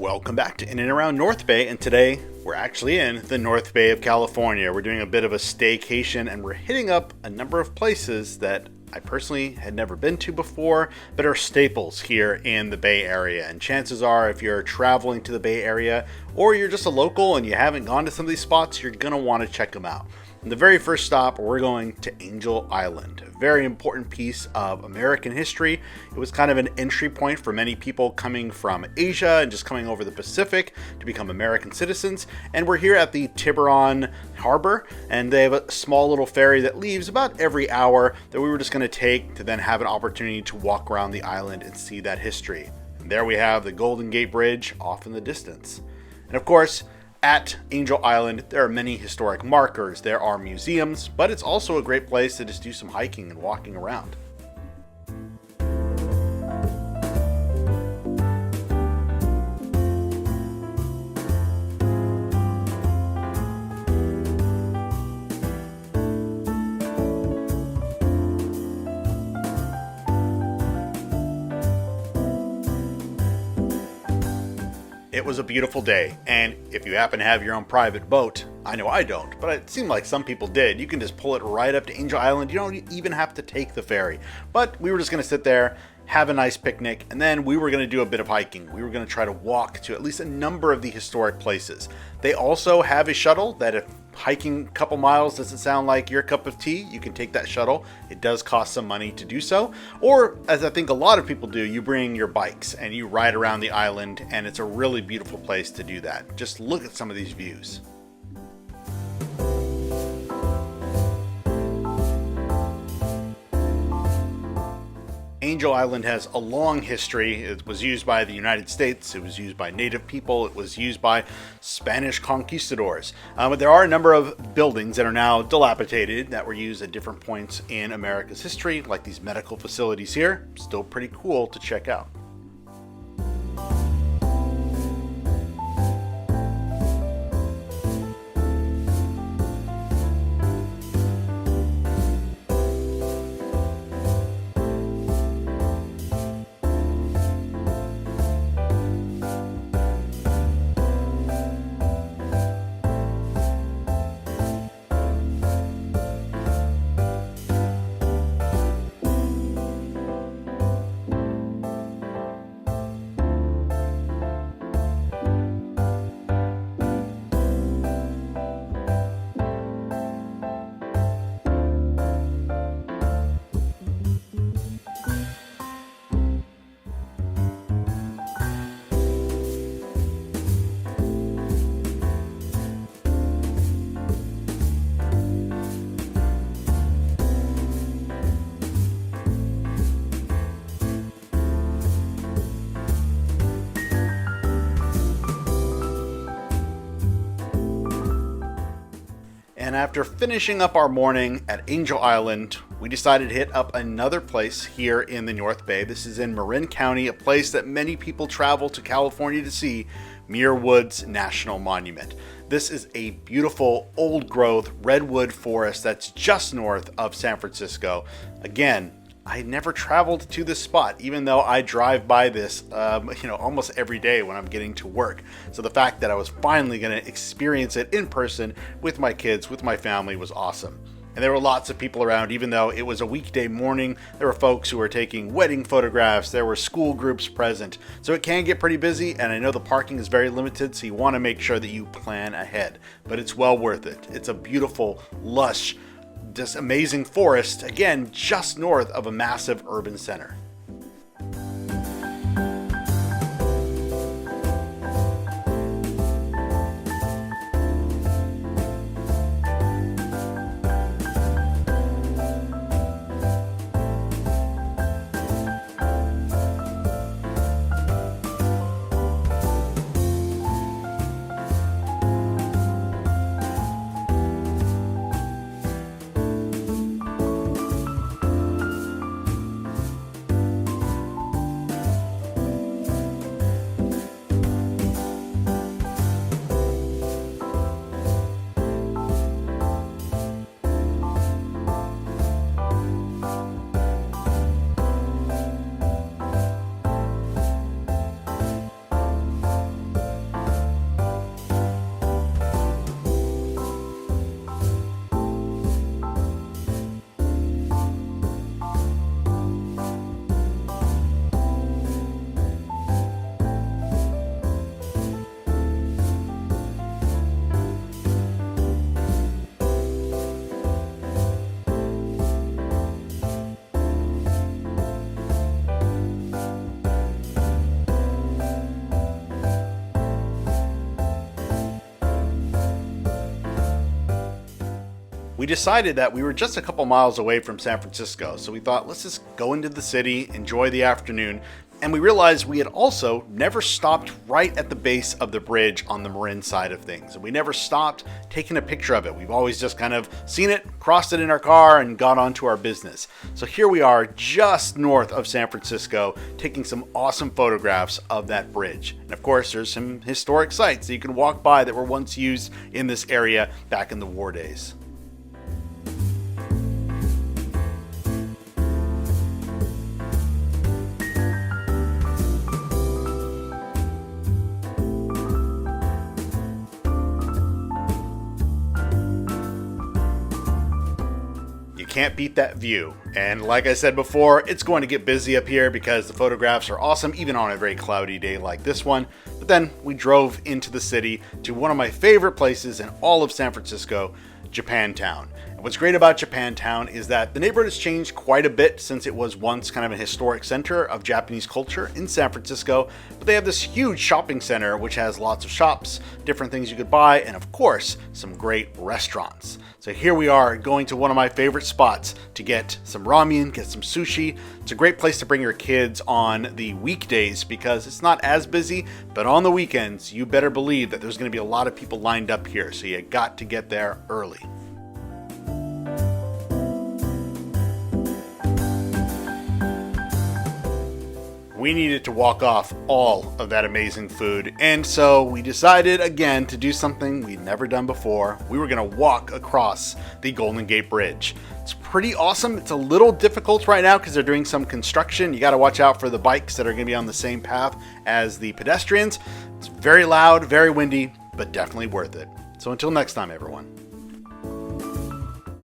Welcome back to In and Around North Bay, and today we're actually in the North Bay of California. We're doing a bit of a staycation, and we're hitting up a number of places that I personally had never been to before, but are staples here in the Bay Area. And chances are, if you're traveling to the Bay Area, or you're just a local and you haven't gone to some of these spots, you're going to want to check them out. And the very first stop, we're going to Angel Island, a very important piece of American history. It was kind of an entry point for many people coming from Asia and just coming over the Pacific to become American citizens. And we're here at the Tiburon Harbor, and they have a small little ferry that leaves about every hour that we were just going to take to then have an opportunity to walk around the island and see that history. And there we have the Golden Gate Bridge off in the distance. And of course, at Angel Island, there are many historic markers, there are museums, but it's also a great place to just do some hiking and walking around. It was a beautiful day, and if you happen to have your own private boat, I know I don't, but it seemed like some people did, you can just pull it right up to Angel Island. You don't even have to take the ferry. But we were just going to sit there, have a nice picnic, and then we were going to do a bit of hiking. We were going to try to walk to at least a number of the historic places. They also have a shuttle that if hiking a couple miles doesn't sound like your cup of tea, you can take that shuttle. It does cost some money to do so. Or, as I think a lot of people do, you bring your bikes and you ride around the island, and it's a really beautiful place to do that. Just look at some of these views. Angel Island has a long history. It was used by the United States, it was used by native people, it was used by Spanish conquistadors. But there are a number of buildings that are now dilapidated that were used at different points in America's history, like these medical facilities here. Still pretty cool to check out. And after finishing up our morning at Angel Island, we decided to hit up another place here in the North Bay. This is in Marin County, a place that many people travel to California to see, Muir Woods National Monument. This is a beautiful old growth redwood forest that's just north of San Francisco. Again, I never traveled to this spot, even though I drive by this, almost every day when I'm getting to work. So the fact that I was finally going to experience it in person with my kids, with my family, was awesome. And there were lots of people around, even though it was a weekday morning. There were folks who were taking wedding photographs. There were school groups present. So it can get pretty busy, and I know the parking is very limited, so you want to make sure that you plan ahead. But it's well worth it. It's a beautiful, lush, this amazing forest, again, just north of a massive urban center. we decided that we were just a couple miles away from San Francisco, so we thought, let's just go into the city, enjoy the afternoon. And we realized we had also never stopped right at the base of the bridge on the Marin side of things. And we never stopped taking a picture of it. We've always just kind of seen it, crossed it in our car, and got on to our business. So here we are just north of San Francisco, taking some awesome photographs of that bridge. And of course, there's some historic sites that you can walk by that were once used in this area back in the war days. Can't beat that view. And like I said before, it's going to get busy up here because the photographs are awesome, even on a very cloudy day like this one. But then we drove into the city to one of my favorite places in all of San Francisco, Japantown. And what's great about Japantown is that the neighborhood has changed quite a bit since it was once kind of a historic center of Japanese culture in San Francisco. But they have this huge shopping center which has lots of shops, different things you could buy, and of course, some great restaurants. So here we are going to one of my favorite spots to get some ramen, get some sushi. It's a great place to bring your kids on the weekdays because it's not as busy, but on the weekends, you better believe that there's going to be a lot of people lined up here. So you got to get there early. We needed to walk off all of that amazing food, and so we decided again to do something we'd never done before. We were going to walk across the Golden Gate Bridge. It's pretty awesome. It's a little difficult right now because they're doing some construction. You got to watch out for the bikes that are going to be on the same path as the pedestrians. It's very loud, very windy, but definitely worth it. So until next time, everyone.